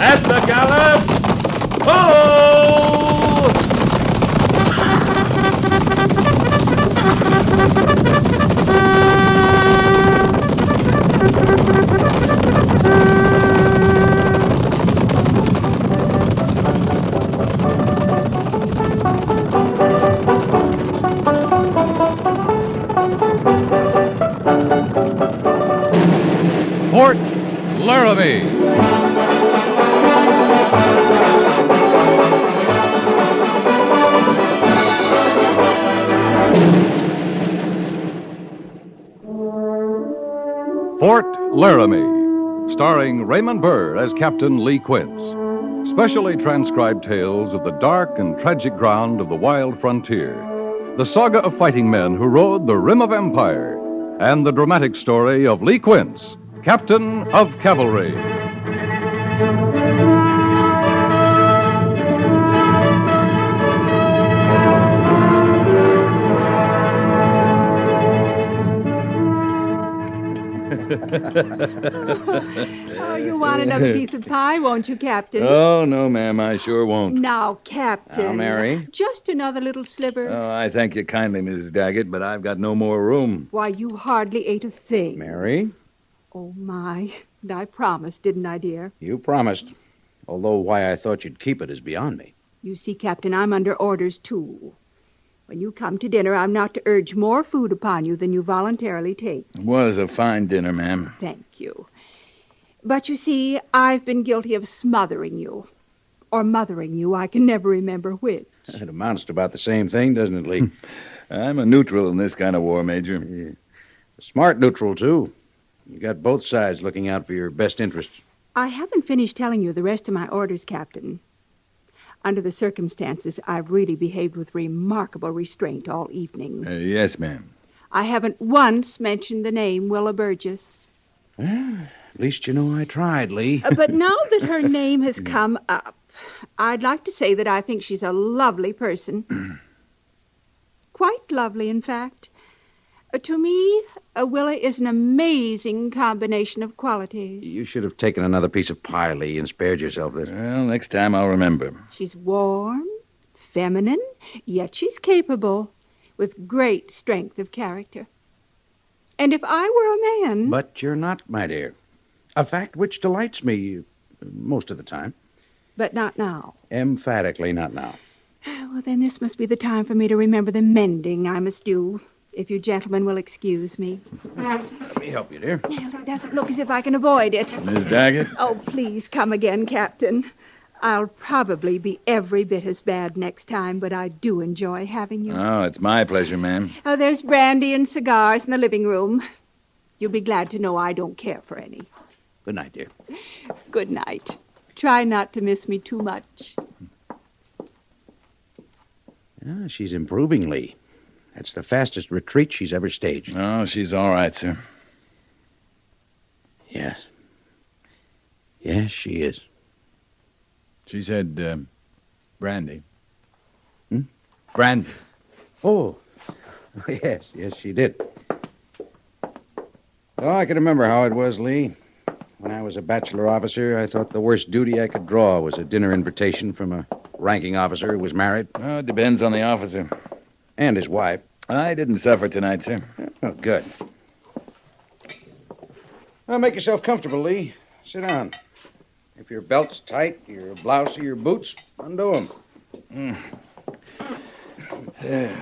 At the gallop! Ho! Fort Laramie. Fort Laramie, starring Raymond Burr as Captain Lee Quince. Specially transcribed tales of the dark and tragic ground of the wild frontier. The saga of fighting men who rode the rim of empire. And the dramatic story of Lee Quince, Captain of Cavalry. Oh, you want another piece of pie, won't you, Captain? Oh, no, ma'am, I sure won't. Now, Captain. Now, Mary. Just another little sliver. Oh, I thank you kindly, Mrs. Daggett, but I've got no more room. Why, you hardly ate a thing. Mary, Oh, my. And I promised, didn't I, dear? you promised. Although why I thought you'd keep it is beyond me. You see, Captain, I'm under orders, too. When you come to dinner, I'm not to urge more food upon you than you voluntarily take. It was a fine dinner, ma'am. Thank you. But you see, I've been guilty of smothering you. Or mothering you. I can never remember which. It amounts to about the same thing, doesn't it, Lee? I'm a neutral in this kind of war, Major. A smart neutral, too. You got both sides looking out for your best interests. I haven't finished telling you the rest of my orders, Captain. Under the circumstances, I've really behaved with remarkable restraint all evening. Yes, ma'am. I haven't once mentioned the name Willa Burgess. Well, at least you know I tried, Lee. But now that her name has come up, I'd like to say that I think she's a lovely person. Quite lovely, in fact. To me, Willa is an amazing combination of qualities. You should have taken another piece of pie, Lee, and spared yourself this. Well, next time I'll remember. She's warm, feminine, yet she's capable, with great strength of character. And if I were a man... But you're not, my dear. A fact which delights me most of the time. But not now. Emphatically not now. Well, then this must be the time for me to remember the mending I must do, if you gentlemen will excuse me. Let me help you, dear. It doesn't look as if I can avoid it. Miss Daggett? Oh, please come again, Captain. I'll probably be every bit as bad next time, but I do enjoy having you. Oh, it's my pleasure, ma'am. Oh, there's brandy and cigars in the living room. You'll be glad to know I don't care for any. Good night, dear. Good night. Try not to miss me too much. Ah, she's improving, Lee. That's the fastest retreat she's ever staged. Oh, she's all right, sir. Yes. Yes, she is. She said, brandy. Hmm? Brandy. Oh, yes, she did. Oh, I can remember how it was, Lee. When I was a bachelor officer, I thought the worst duty I could draw was a dinner invitation from a ranking officer who was married. Oh, it depends on the officer. And his wife. I didn't suffer tonight, sir. Oh, good. Well, make yourself comfortable, Lee. Sit down. If your belt's tight, your blouse or your boots, undo them.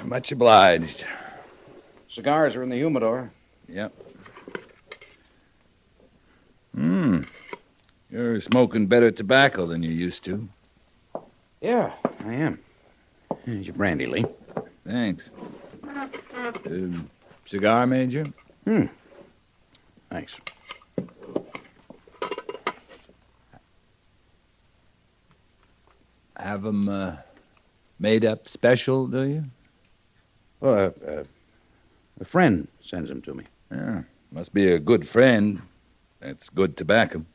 Much obliged. Cigars are in the humidor. Yep. You're smoking better tobacco than you used to. Yeah, I am. Here's your brandy, Lee. Thanks. Cigar, Major? Thanks. Have 'em made up special, do you? Well, a friend sends them to me. Yeah, must be a good friend. That's good tobacco.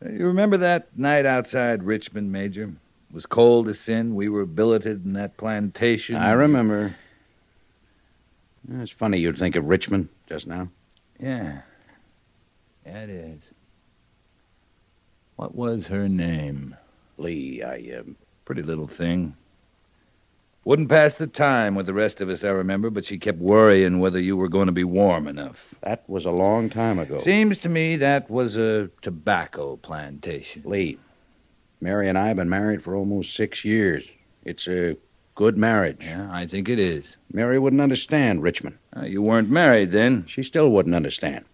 You remember that night outside Richmond, Major? It was cold as sin. We were billeted in that plantation. I remember. It's funny you'd think of Richmond just now. Yeah. Yeah, it is. What was her name? Lee, Pretty little thing. Wouldn't pass the time with the rest of us, I remember, but she kept worrying whether you were going to be warm enough. that was a long time ago. Seems to me that was a tobacco plantation. Lee, Mary and I have been married for almost 6 years. It's a good marriage. Yeah, I think it is. Mary wouldn't understand Richmond. You weren't married then. She still wouldn't understand.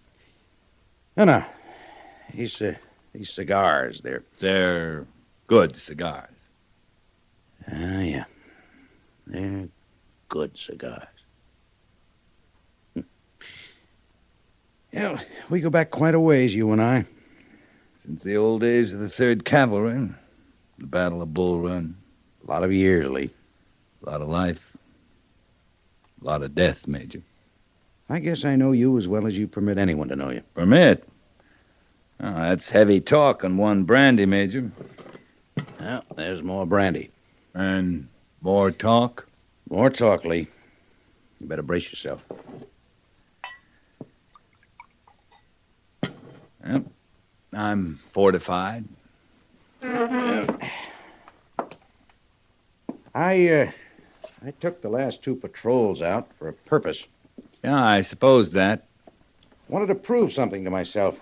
No. These cigars, They're good cigars. yeah. They're good cigars. Yeah, we go back quite a ways, you and I. Since the old days of the 3rd Cavalry, the Battle of Bull Run. A lot of years, Lee. A lot of life. A lot of death, Major. I guess I know you as well as you permit anyone to know you. Permit? Oh, that's heavy talk on one brandy, Major. Well, there's more brandy. And more talk? More talk, Lee. You better brace yourself. Yep. I'm fortified. I took the last 2 patrols out for a purpose. Yeah, I suppose that. Wanted to prove something to myself.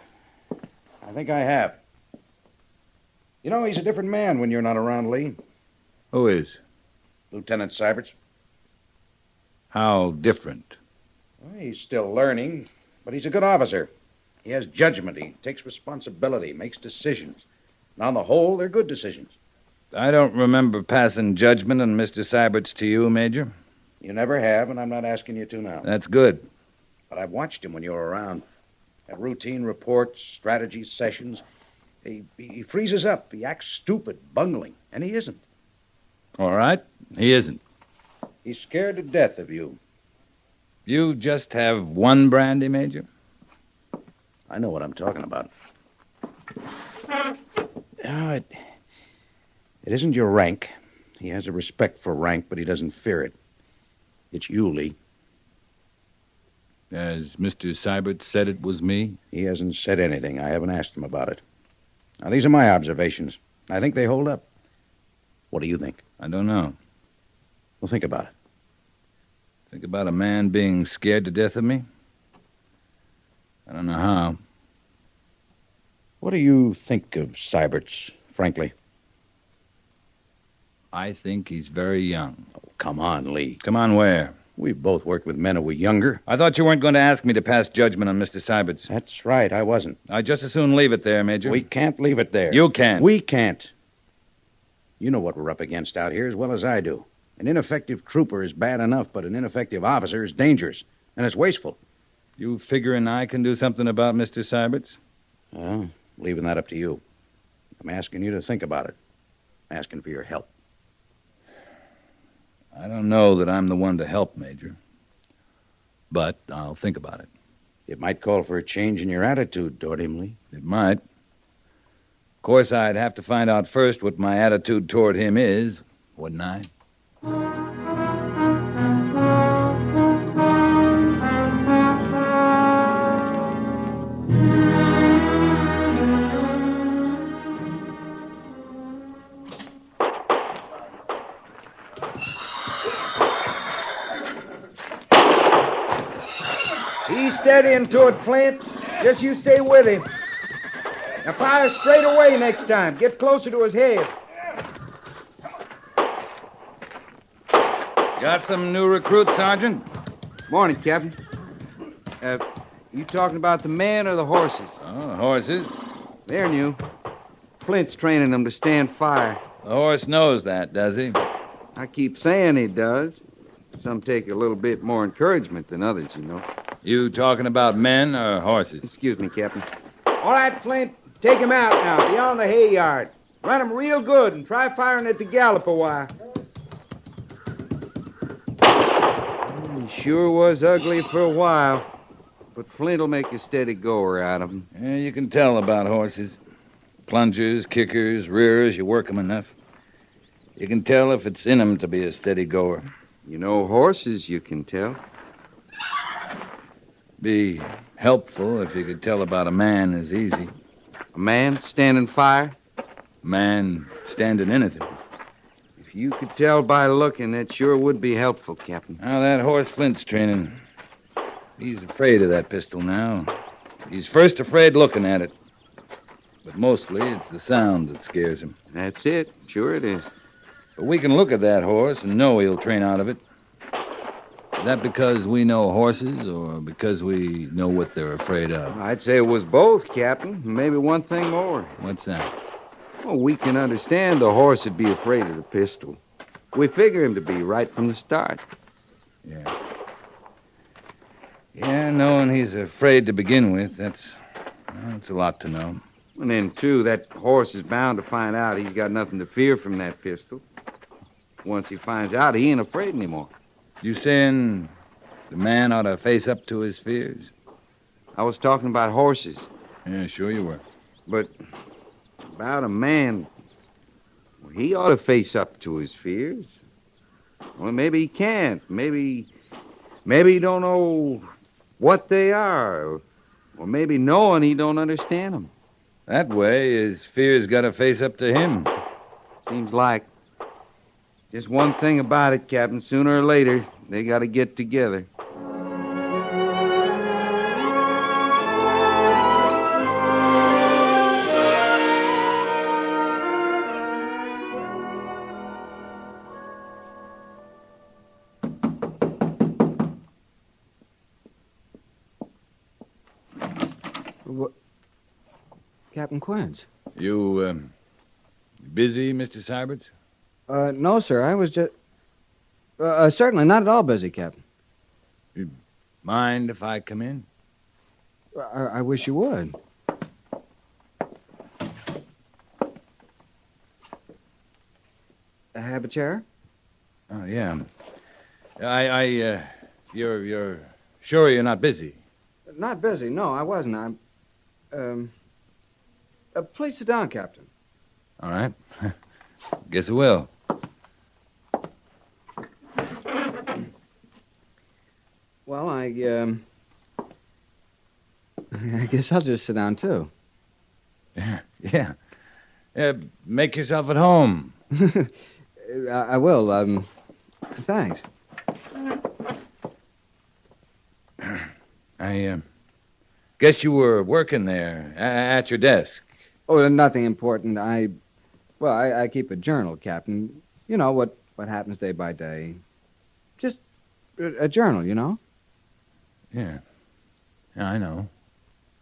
I think I have. You know, he's a different man when you're not around, Lee. Who is? Lieutenant Syberts. How different? Well, he's still learning, but he's a good officer. He has judgment. He takes responsibility, makes decisions. And on the whole, they're good decisions. I don't remember passing judgment on Mr. Syberts to you, Major. You never have, and I'm not asking you to now. That's good. But I've watched him when you were around. At routine reports, strategy sessions. He freezes up. He acts stupid, bungling, and he isn't. All right, he isn't. He's scared to death of you. You just have one brandy, Major? I know what I'm talking about. No, it isn't your rank. He has a respect for rank, but he doesn't fear it. It's you, Lee. As Mr. Syberts said it was me? He hasn't said anything. I haven't asked him about it. Now, these are my observations. I think they hold up. What do you think? I don't know. Well, think about it. Think about a man being scared to death of me? I don't know how. What do you think of Syberts, frankly? I think he's very young. Oh, come on, Lee. Come on, where? We've both worked with men who were younger. I thought you weren't going to ask me to pass judgment on Mr. Syberts. That's right, I wasn't. I'd just as soon leave it there, Major. We can't leave it there. You can't. We can't. You know what we're up against out here as well as I do. An ineffective trooper is bad enough, but an ineffective officer is dangerous, and it's wasteful. You figuring I can do something about Mr. Syberts? Well, leaving that up to you. I'm asking you to think about it. I'm asking for your help. I don't know that I'm the one to help, Major. But I'll think about it. It might call for a change in your attitude toward him, Lee. It might. Of course, I'd have to find out first what my attitude toward him is, wouldn't I? He's steadying toward Flint. Just you stay with him. Now fire straight away next time. Get closer to his head. Got some new recruits, Sergeant? Morning, Captain. You talking about the men or the horses? Oh, horses. They're new. Flint's training them to stand fire. The horse knows that, does he? I keep saying he does. Some take a little bit more encouragement than others, you know. You talking about men or horses? Excuse me, Captain. All right, Flint. Take him out now, beyond the hay yard. Run him real good and try firing at the gallop a while. He sure was ugly for a while. But Flint'll make a steady goer out of him. Yeah, you can tell about horses. Plungers, kickers, rearers, you work 'em enough. You can tell if it's in 'em to be a steady goer. You know horses, you can tell. Be helpful if you could tell about a man as easy. A man standing fire? Man standing anything. If you could tell by looking, that sure would be helpful, Captain. Now, that horse Flint's training. He's afraid of that pistol now. He's first afraid looking at it. But mostly it's the sound that scares him. That's it. Sure it is. But we can look at that horse and know he'll train out of it. Is that because we know horses or because we know what they're afraid of? I'd say it was both, Captain. Maybe one thing more. What's that? Well, we can understand the horse would be afraid of the pistol. We figure him to be right from the start. Yeah. Yeah, knowing he's afraid to begin with, that's a lot to know. And then, too, that horse is bound to find out he's got nothing to fear from that pistol. Once he finds out, he ain't afraid anymore. You saying the man ought to face up to his fears? I was talking about horses. Yeah, sure you were. But about a man, well, he ought to face up to his fears. Well, maybe he can't. Maybe he don't know what they are. Or maybe knowing he don't understand them. That way, his fears got to face up to him. Seems like. Just one thing about it, Captain. Sooner or later, they got to get together. What? Captain Quince. You busy, Mr. Syberts? No, sir. I was just... certainly not at all busy, Captain. Mind if I come in? I wish you would. Have a chair? Oh, yeah. You're sure you're not busy? Not busy. No, I wasn't. Please sit down, Captain. All right. Guess I will. Well, I guess I'll just sit down, too. Yeah. Make yourself at home. I will. Thanks. I guess you were working there at your desk. Oh, nothing important. I keep a journal, Captain. You know, what happens day by day. Just a journal, you know? Yeah, I know.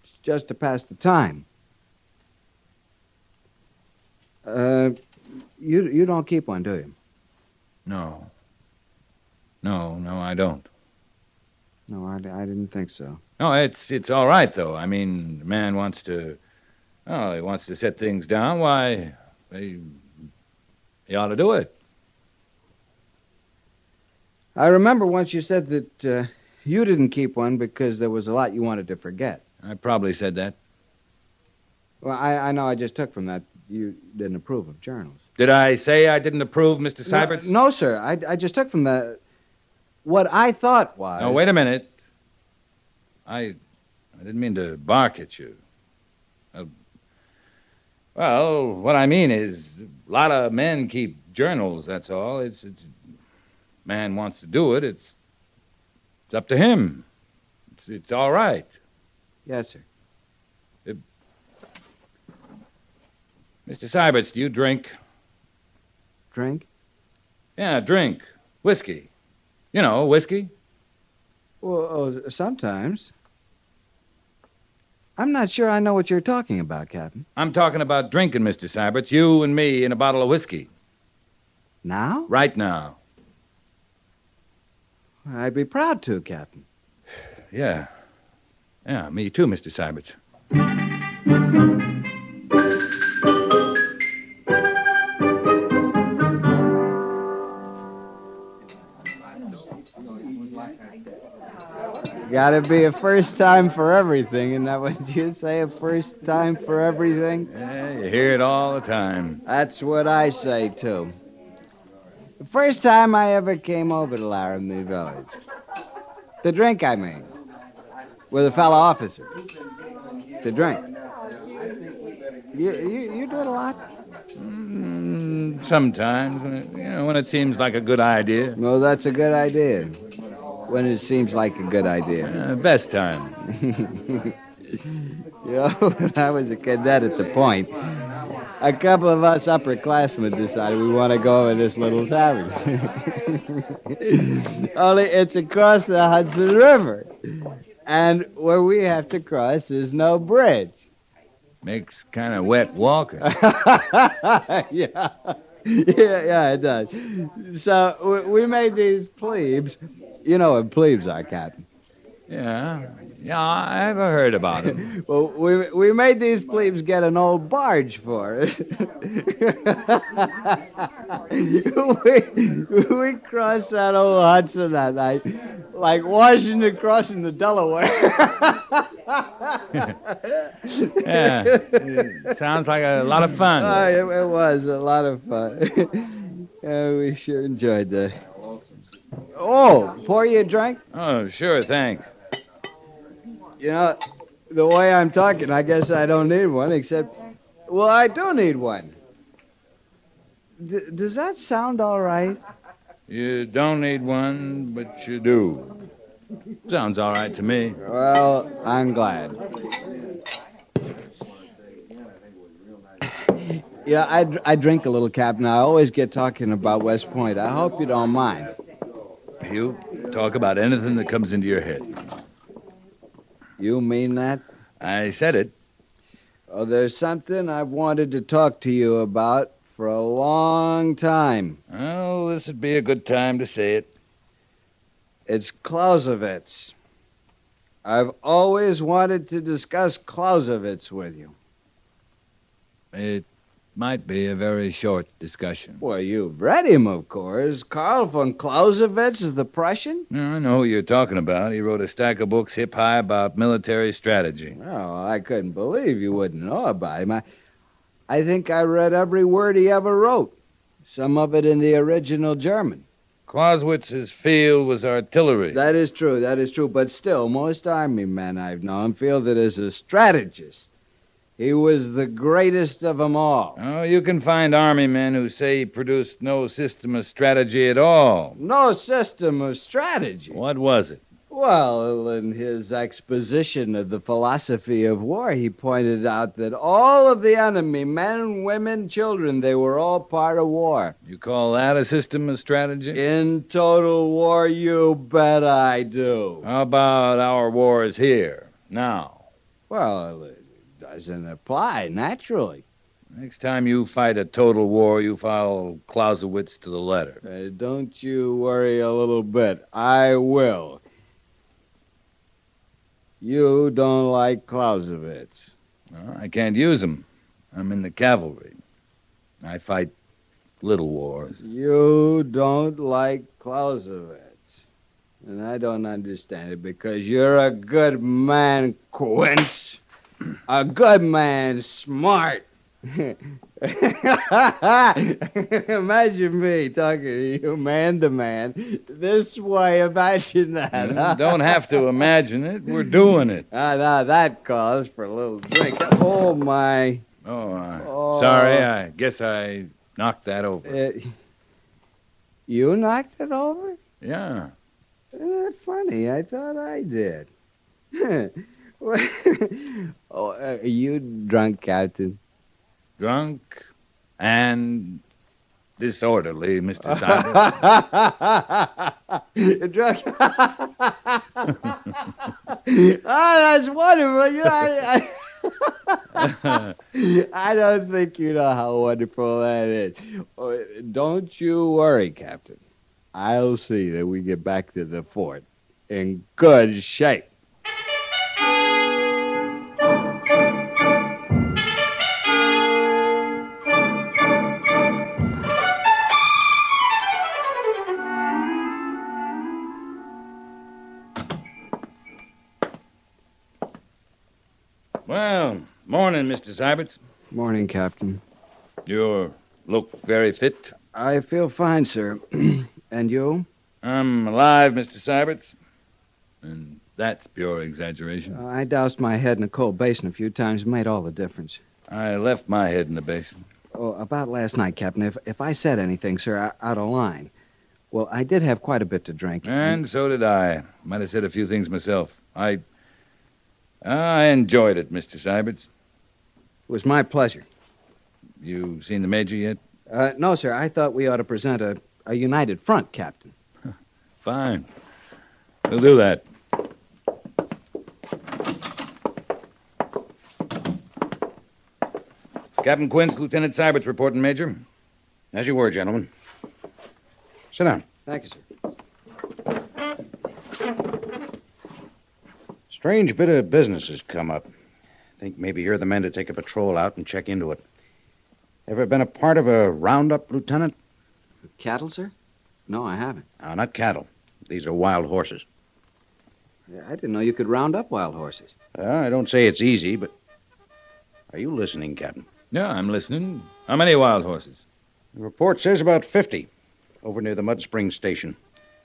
It's just to pass the time. You don't keep one, do you? No, I don't. No, I didn't think so. No, it's all right, though. I mean, the man wants to... Oh, he wants to set things down. Why, he ought to do it. I remember once you said that you didn't keep one because there was a lot you wanted to forget. I probably said that. Well, I know I just took from that you didn't approve of journals. Did I say I didn't approve, Mr. Syberts? No, sir. I just took from that what I thought was... No, wait a minute. I didn't mean to bark at you. Well, what I mean is, a lot of men keep journals, that's all. It's man wants to do it, it's up to him. It's all right. Yes, sir. Mr. Syberts, do you drink? Drink? Yeah, drink. Whiskey. You know, whiskey. Well, sometimes. I'm not sure I know what you're talking about, Captain. I'm talking about drinking, Mr. Syberts. You and me in a bottle of whiskey. Now? Right now. I'd be proud to, Captain. Yeah. Yeah, me too, Mr. Syberts. Gotta be a first time for everything, isn't that what you say? A first time for everything? Yeah, you hear it all the time. That's what I say, too. The first time I ever came over to Laramie Village. To drink, I mean. With a fellow officer. To drink. You do it a lot? Sometimes, when it seems like a good idea. No, that's a good idea. When it seems like a good idea. Best time. When I was a cadet at the point, a couple of us upperclassmen decided we want to go over this little tavern. Only it's across the Hudson River. And where we have to cross is no bridge. Makes kind of wet walking. Yeah. Yeah, it does. So we made these plebes. You know what plebes are, Captain. Yeah, I've heard about it. Well, we made these plebes get an old barge for it. we crossed that old Hudson that night, like Washington crossing the Delaware. Yeah, it sounds like a lot of fun. It was a lot of fun. We sure enjoyed that. Oh, pour you a drink? Oh, sure, thanks. You know, the way I'm talking, I guess I don't need one, except, well, I do need one. Does that sound all right? You don't need one, but you do. Sounds all right to me. Well, I'm glad. Yeah, I drink a little, Captain. I always get talking about West Point. I hope you don't mind. You talk about anything that comes into your head. You mean that? I said it. Oh, there's something I've wanted to talk to you about for a long time. Well, this would be a good time to say it. It's Clausewitz. I've always wanted to discuss Clausewitz with you. It might be a very short discussion. Well, you've read him, of course. Karl von Clausewitz is the Prussian? I know who you're talking about. He wrote a stack of books hip high about military strategy. Oh, I couldn't believe you wouldn't know about him. I think I read every word he ever wrote, some of it in the original German. Clausewitz's field was artillery. That is true. But still, most army men I've known feel that as a strategist, he was the greatest of them all. Oh, you can find army men who say he produced no system of strategy at all. No system of strategy? What was it? Well, in his exposition of the philosophy of war, he pointed out that all of the enemy, men, women, children, they were all part of war. You call that a system of strategy? In total war, you bet I do. How about our wars here, now? Well, it doesn't apply, naturally. Next time you fight a total war, you follow Clausewitz to the letter. Don't you worry a little bit. I will. You don't like Clausewitz. Well, I can't use him. I'm in the cavalry. I fight little wars. You don't like Clausewitz. And I don't understand it because you're a good man, Quince. A good man, smart. Imagine me talking to you man to man this way. Imagine that. Huh? Don't have to imagine it. We're doing it. Now that calls for a little drink. Oh, my. Sorry. I guess I knocked that over. You knocked it over? Yeah. Isn't that funny? I thought I did. Are you drunk, Captain? Drunk and disorderly, Mr. You're drunk. That's wonderful. You know, I don't think you know how wonderful that is. Don't you worry, Captain. I'll see that we get back to the fort in good shape. Well, morning, Mr. Syberts. Morning, Captain. You look very fit. I feel fine, sir. And you? I'm alive, Mr. Syberts. And that's pure exaggeration. I doused my head in a cold basin a few times. Made all the difference. I left my head in the basin. Oh, about last night, Captain. If I said anything, sir, out of line. Well, I did have quite a bit to drink. And so did I. Might have said a few things myself. I enjoyed it, Mr. Syberts. It was my pleasure. You seen the Major yet? No, sir. I thought we ought to present a united front, Captain. Fine. We'll do that. Captain Quince, Lieutenant Syberts reporting, Major. As you were, gentlemen. Sit down. Thank you, sir. Strange bit of business has come up. Think maybe you're the men to take a patrol out and check into it. Ever been a part of a roundup, Lieutenant? Cattle, sir? No, I haven't. No, not cattle. These are wild horses. I didn't know you could round up wild horses. I don't say it's easy, but... Are you listening, Captain? Yeah, I'm listening. How many wild horses? The report says about 50 over near the Mud Spring station.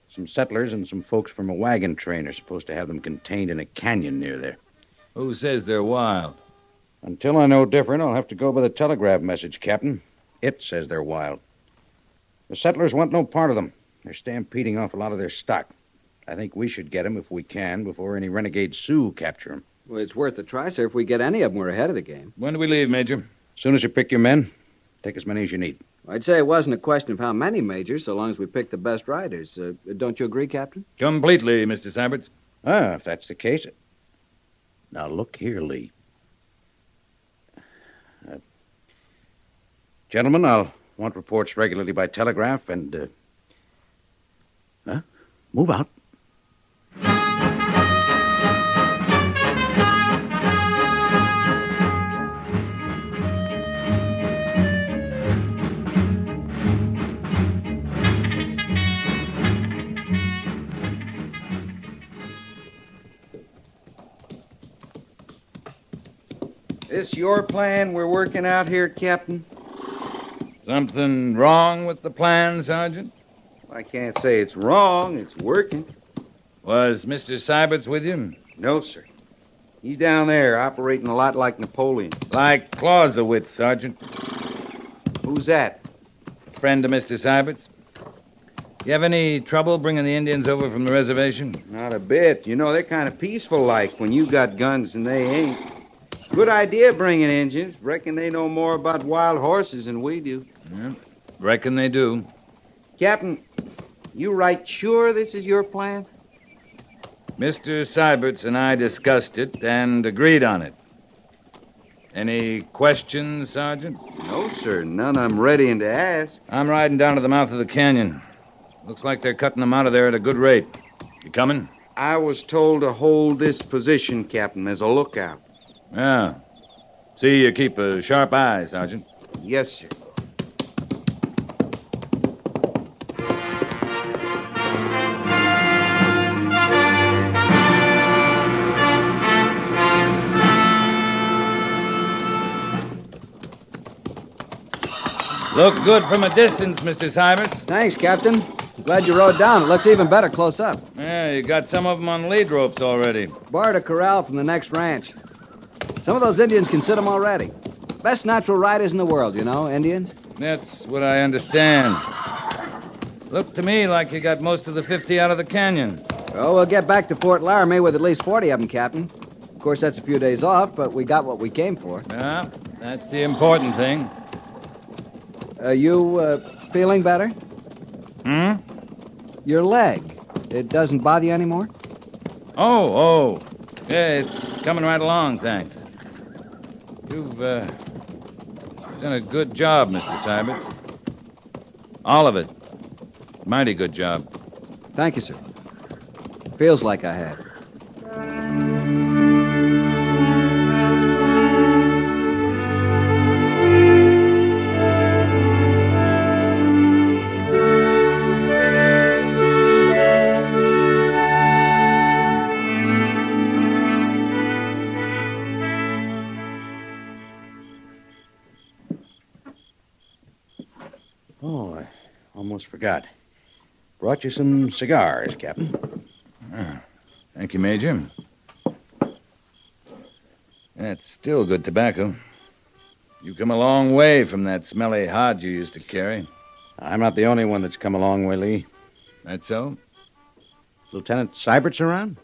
Some settlers and some folks from a wagon train are supposed to have them contained in a canyon near there. Who says they're wild? Until I know different, I'll have to go by the telegraph message, Captain. It says they're wild. The settlers want no part of them. They're stampeding off a lot of their stock. I think we should get them if we can before any renegade Sioux capture them. Well, it's worth a try, sir. If we get any of them, we're ahead of the game. When do we leave, Major? As soon as you pick your men, take as many as you need. I'd say it wasn't a question of how many, Major, so long as we picked the best riders. Don't you agree, Captain? Completely, Mr. Syberts. If that's the case. Now, look here, Lee. Gentlemen, I'll want reports regularly by telegraph and, move out. This your plan we're working out here, Captain? Something wrong with the plan, Sergeant? I can't say it's wrong. It's working. Was Mr. Syberts with you? No, sir. He's down there operating a lot like Napoleon. Like Clausewitz, Sergeant. Who's that? Friend of Mr. Syberts. You have any trouble bringing the Indians over from the reservation? Not a bit. You know, they're kind of peaceful like when you got guns and they ain't. Good idea bringing Indians. Reckon they know more about wild horses than we do. Yeah, reckon they do. Captain, you right sure this is your plan? Mr. Syberts and I discussed it and agreed on it. Any questions, Sergeant? No, sir. None I'm readying to ask. I'm riding down to the mouth of the canyon. Looks like they're cutting them out of there at a good rate. You coming? I was told to hold this position, Captain, as a lookout. Yeah. See, you keep a sharp eye, Sergeant. Yes, sir. Look good from a distance, Mr. Syberts. Thanks, Captain. Glad you rode down. It looks even better close up. Yeah, you got some of them on lead ropes already. Borrowed a corral from the next ranch. Some of those Indians can sit 'em already. Best natural riders in the world, you know, Indians. That's what I understand. Looked to me like you got most of the 50 out of the canyon. Oh, we'll get back to Fort Laramie with at least 40 of them, Captain. Of course, that's a few days off, but we got what we came for. Yeah, that's the important thing. You feeling better? Hmm? Your leg. It doesn't bother you anymore? Oh. Yeah, it's coming right along, thanks. You've done a good job, Mr. Syberts. All of it. Mighty good job. Thank you, sir. Feels like I had. Oh, I almost forgot. Brought you some cigars, Captain. Thank you, Major. That's still good tobacco. You come a long way from that smelly hod you used to carry. I'm not the only one that's come a long way, Lee. That so? Lieutenant Seibert's around?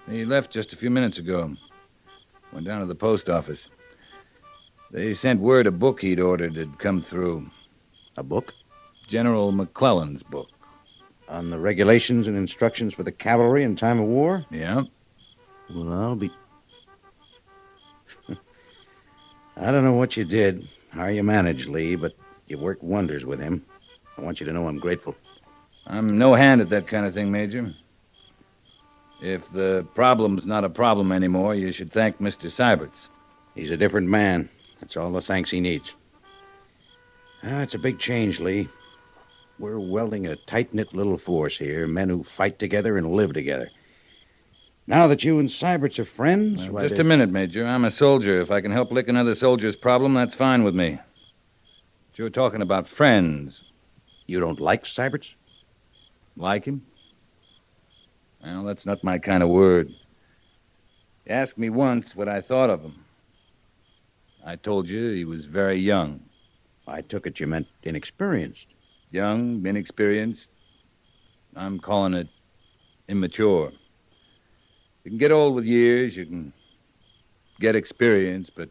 He left just a few minutes ago. Went down to the post office. They sent word a book he'd ordered had come through. A book? General McClellan's book. On the regulations and instructions for the cavalry in time of war? Yeah? Well, I'll be... I don't know what you did, how you managed, Lee, but you worked wonders with him. I want you to know I'm grateful. I'm no hand at that kind of thing, Major. If the problem's not a problem anymore, you should thank Mr. Seiberts. He's a different man. That's all the thanks he needs. It's a big change, Lee. We're welding a tight-knit little force here, men who fight together and live together. Now that you and Seiberts are friends... Well, just a minute, Major. I'm a soldier. If I can help lick another soldier's problem, that's fine with me. But you're talking about friends. You don't like Seiberts? Like him? Well, that's not my kind of word. You asked me once what I thought of him. I told you he was very young. I took it you meant inexperienced. Young, inexperienced. I'm calling it immature. You can get old with years, you can get experience, but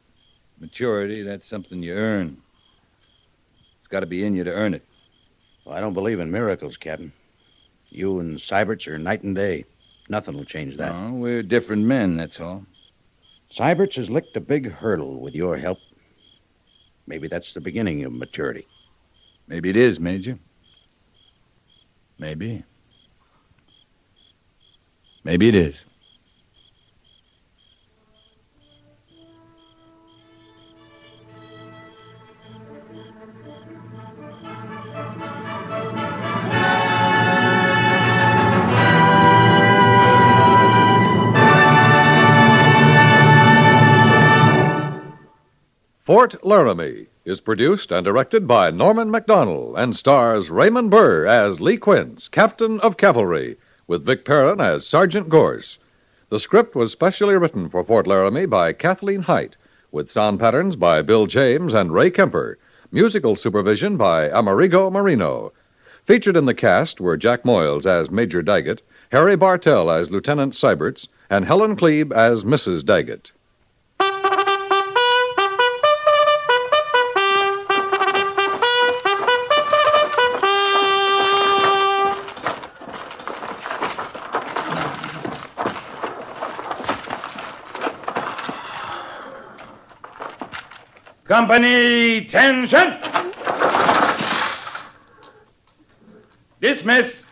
maturity, that's something you earn. It's got to be in you to earn it. Well, I don't believe in miracles, Captain. You and Seiberts are night and day. Nothing will change that. No, we're different men, that's all. Seiberts has licked a big hurdle with your help. Maybe that's the beginning of maturity. Maybe it is, Major. Maybe. Maybe it is. Fort Laramie is produced and directed by Norman MacDonald and stars Raymond Burr as Lee Quince, Captain of Cavalry, with Vic Perrin as Sergeant Gorse. The script was specially written for Fort Laramie by Kathleen Height, with sound patterns by Bill James and Ray Kemper, musical supervision by Amerigo Marino. Featured in the cast were Jack Moyles as Major Daggett, Harry Bartell as Lieutenant Seiberts, and Helen Klebe as Mrs. Daggett. Company, tension! Dismiss.